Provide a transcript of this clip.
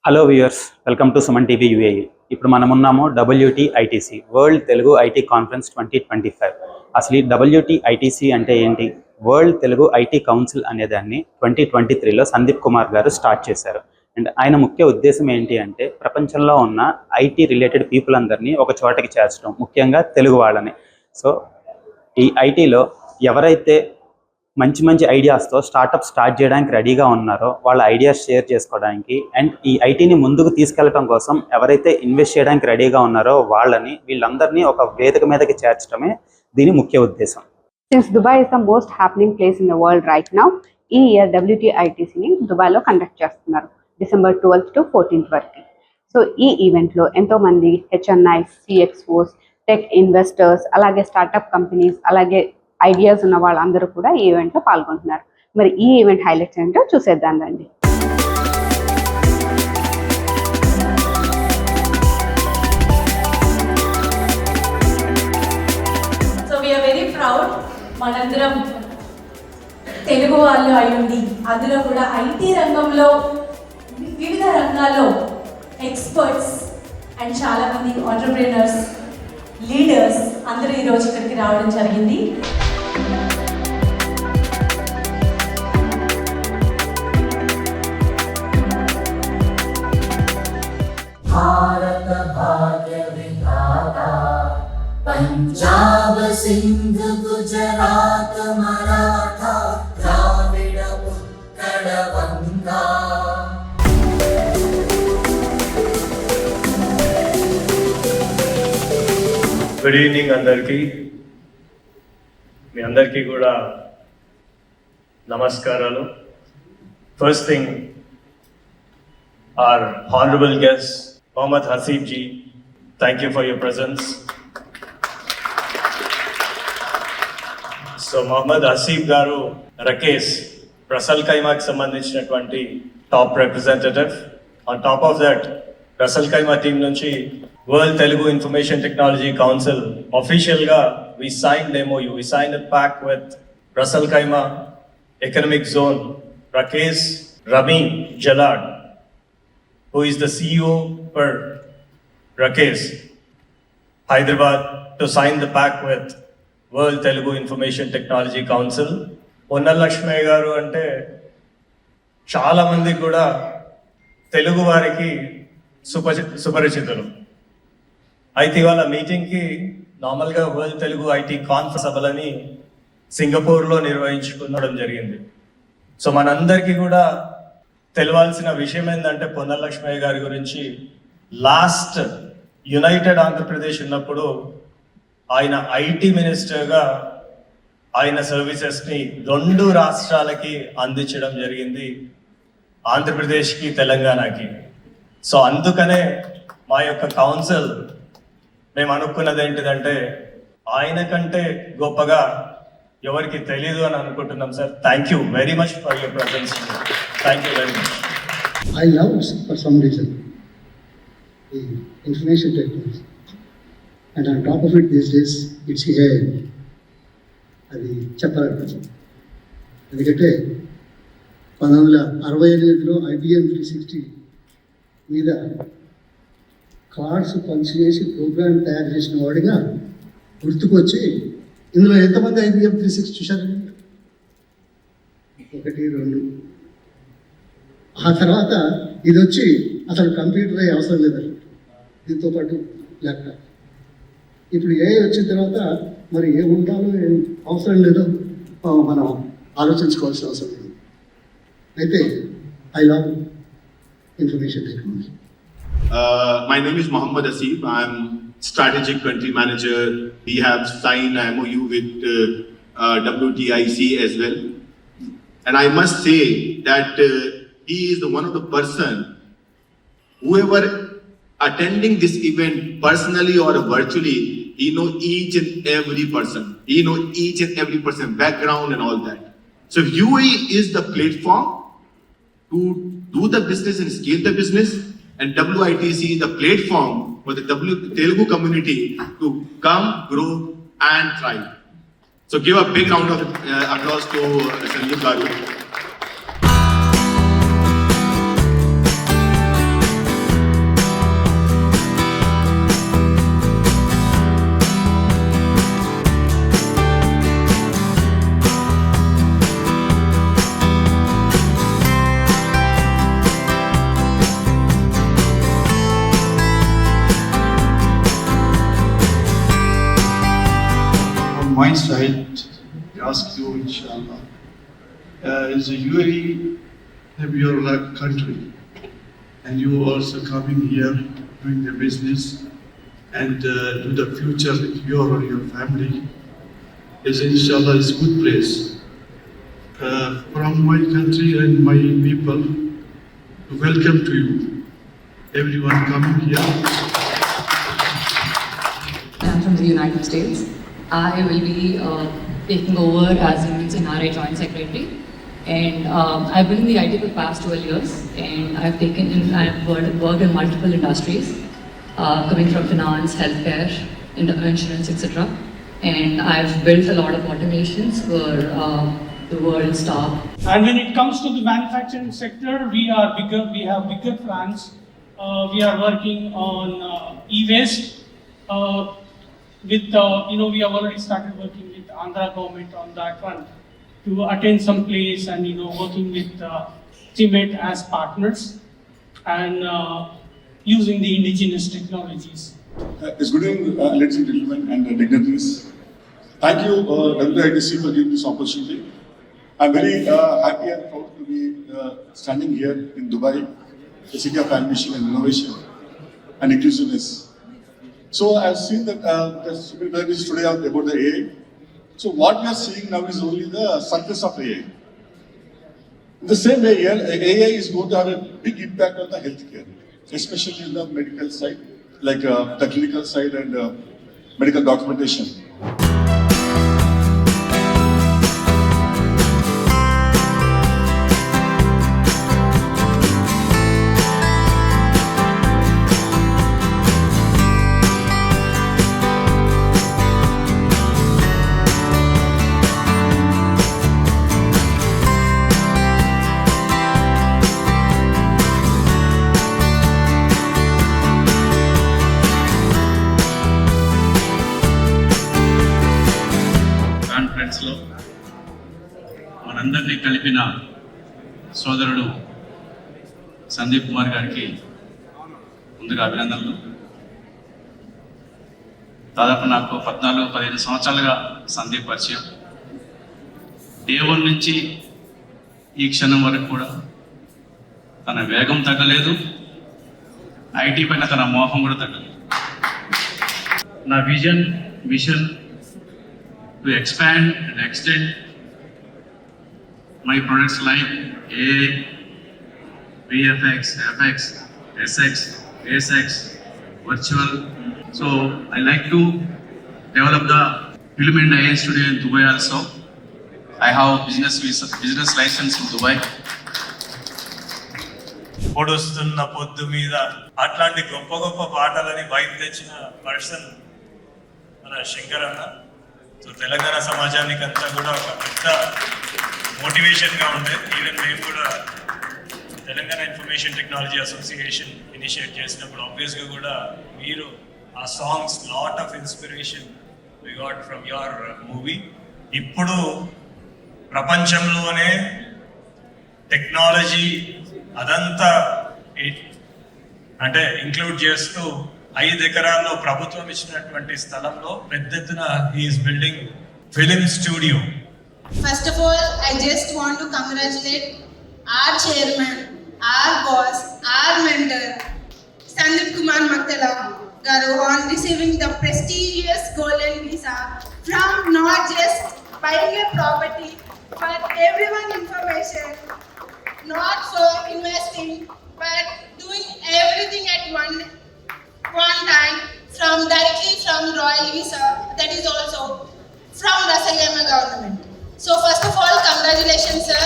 Hello viewers, welcome to Suman TV UAE. ఇప్పుడు మనం ఉన్నాము WTITC world Telugu IT conference 2025. అసలు ఈ WTITC అంటే ఏంటి? వరల్డ్ తెలుగు ఐటీ కౌన్సిల్ అనే దాన్ని 2023లో సందీప్ కుమార్ గారు స్టార్ట్ చేశారు. అండ్ ఆయన ముఖ్య ఉద్దేశం ఏంటి అంటే ప్రపంచంలో ఉన్న ఐటీ రిలేటెడ్ పీపుల్ అందరినీ ఒక చోటకి చేర్చడం, ముఖ్యంగా తెలుగు వాళ్ళని. సో ఈ ఐటీలో ఎవరైతే మంచి మంచి ఐడియాస్తో స్టార్ట్అప్ స్టార్ట్ చేయడానికి రెడీగా ఉన్నారో వాళ్ళ ఐడియాస్ షేర్ చేసుకోవడానికి అండ్ ఈ ఐటీని ముందుకు తీసుకెళ్లడం కోసం ఎవరైతే ఇన్వెస్ట్ చేయడానికి రెడీగా ఉన్నారో వీళ్ళందరినీ ఒక వేదిక మీదకి చేర్చడమే దీని ముఖ్య ఉద్దేశం. Since Dubai is the most happening place in the world right now, ఈ ఇయర్ WTITCని దుబాయ్లో కండక్ట్ చేస్తున్నారు December 12th to 14th వరకు. సో ఈ ఈవెంట్లో ఎంతోమంది HNIs, CXOs, టెక్ ఇన్వెస్టర్స్, అలాగే స్టార్టప్ కంపెనీస్, అలాగే ఐడియాస్ ఉన్న వాళ్ళందరూ కూడా ఈ ఈవెంట్లో పాల్గొంటున్నారు. మరి ఈ ఈవెంట్ హైలైట్స్ ఏంటో చూసేద్దాం రండి. సో వీఆర్ వెరీ ప్రౌడ్, మనందరం తెలుగు వాళ్ళు అయ్యుండి అందులో కూడా ఐటీ రంగంలో వివిధ రంగాల్లో ఎక్స్పర్ట్స్ అండ్ చాలామంది ఆంటర్ప్రెనర్స్, లీడర్స్ అందరూ ఈరోజు ఇక్కడికి రావడం జరిగింది. భారత భాగ్య విధాత పంజాబ్ సింధ్ గుజరాత్ మరాఠా ద్రావిడ ఉత్కళ వంగా. గుడ్ ఈవినింగ్ అందరికీ. మీ అందరికీ కూడా నమస్కారాలు. First thing, our honorable guest Mohammad Hasib ji, thank you for your presence. So Mohammad Hasib garu Rakesh Russell Kaima ki sambandhinచినటువంటి top representative. On top of that, Russell Kaima team nunchi World Telugu Information Technology Council official ga we signed MOU, we signed a pact with Russell Kaima Economic Zone, Rakesh Rami Jalad, who is the CEO for Rakesh Hyderabad, to sign the pact with World Telugu Information Technology Council. Ponnalakshmi garu ante చాలా మంది కూడా తెలుగు వారికి సుపరిచితులు. అయితే ఇవాళ మీటింగ్కి నార్మల్గా world Telugu IT conference సభలని సింగపూర్లో నిర్వహించుకోవడం జరిగింది. సో మనందరికీ కూడా తెలియాల్సిన విషయం ఏంటంటే పొన్నలక్ష్మయ్య గారి గురించి లాస్ట్ యునైటెడ్ ఆంధ్రప్రదేశ్ ఉన్నప్పుడు ఆయన ఐటీ మినిస్టర్గా ఆయన సర్వీసెస్ని 2 రాష్ట్రాలకి అందించడం జరిగింది, ఆంధ్రప్రదేశ్కి, తెలంగాణకి. సో అందుకనే మా యొక్క కౌన్సిల్ మేము అనుకున్నది ఏంటిదంటే ఆయన కంటే గొప్పగా ఎవరికి తెలీదు అని అనుకుంటున్నాం sir. Thank you very much for your presence. Thank you very much. I love for some reason the information technology, and on top of it these days it's AI. అది చెప్పాలనిపించింది. ఎందుకంటే 1968లో IBM 360 మీద కార్డ్స్ పంచ్ చేసి programme తయారు చేసిన వాడిగా గుర్తుకొచ్చి, ఇందులో ఎంతమంది IBM 360 చూశారండి? 1, 2. ఆ తర్వాత ఇది వచ్చి అసలు కంప్యూటర్ అవసరం లేదండి, దీంతో పాటు ల్యాప్టాప్. ఇప్పుడు ఏ వచ్చిన తర్వాత మరి ఏ ఉండాలో ఏం అవసరం లేదో మనం ఆలోచించుకోవాల్సిన అవసరం లేదు. అయితే I love information technology. My name is Mohammad Hasib. I'm Strategic Country Manager. We have signed an MOU with WTIC as well. And I must say that he is one of the person, whoever attending this event personally or virtually, he know each and every person. He know each and every person, background and all that. So UAE is the platform to do the business and scale the business, and WITC is the platform for the Telugu community to come, grow and thrive. So give a big round of applause to Sandeep Garu. my side, I ask you, inshallah, is UAE have your country, and you also coming here doing the business and do the future with your family is inshallah is good place. From my country and my people, welcome to you. Everyone coming here. I'm from the United States. I will be taking over as Women's NRI Joint Secretary. And I've been in the IT for the past 12 years, and I've worked in multiple industries, coming from finance, healthcare, insurance, etc. And I've built a lot of automations for the world's top. And when it comes to the manufacturing sector, we are bigger. We have bigger plans. We are working on e-waste. We have already started working with Andhra government on that one to attend some place and working with TIMET as partners and using the indigenous technologies. It's good evening, ladies and gentlemen and dignitaries. Thank you, WITC, for giving this opportunity. I'm very happy and proud to be standing here in Dubai, the city of ambition and innovation and inclusiveness. So I've seen that there's been today about the AI. So what we are seeing now is only the success of AI. In the same way, here, AI is going to have a big impact on the healthcare, especially in the medical side, like the clinical side and medical documentation. కాన్ఫరెన్స్లో మనందరినీ కలిపిన సోదరుడు సందీప్ కుమార్ గారికి ముందుగా అభినందనలు. దాదాపు నాకు 14-15 సంవత్సరాలుగా సందీప్ పరిచయం. డే 1 నుంచి ఈ క్షణం వరకు కూడా తన వేగం తగ్గలేదు, ఐటీ పైన తన మోహం కూడా తగ్గలేదు. నా machine to expand and extend my products like AI, VFX, FX, SX, ASX, virtual. So I like to develop the film and AI studio in Dubai also. I have business license in Dubai. పొడుస్తున్న పొద్దు మీద అట్లాంటి గొప్ప గొప్ప పాటలని బయట తెచ్చిన person మన శంకర్ అన్న. సో తెలంగాణ సమాజానికి అంతా కూడా ఒక పెద్ద మోటివేషన్గా ఉండేది. ఈవెన్ మేము కూడా Telangana information technology association initiate చేసినప్పుడు ఆబ్వియస్గా కూడా మీరు ఆ songs lot of inspiration we got from your movie. ఇప్పుడు ప్రపంచంలోనే టెక్నాలజీ అదంతా అంటే ఇంక్లూడ్ చేస్తూ 5 ఎకరాల్లో ప్రభుత్వం ఇచ్చినటువంటి స్థలంలో పెద్ద ఎత్తున he is building film studio. First of all, I just want to congratulate our chairman, our boss, our mentor, Sandeep Kumar Maktala Garu, on receiving the prestigious Golden Visa from not just buying a property, but everyone information, not for investing, but doing everything at one time directly from Royal Visa, that is also from Russell Khaimah government. So first of all, congratulations sir.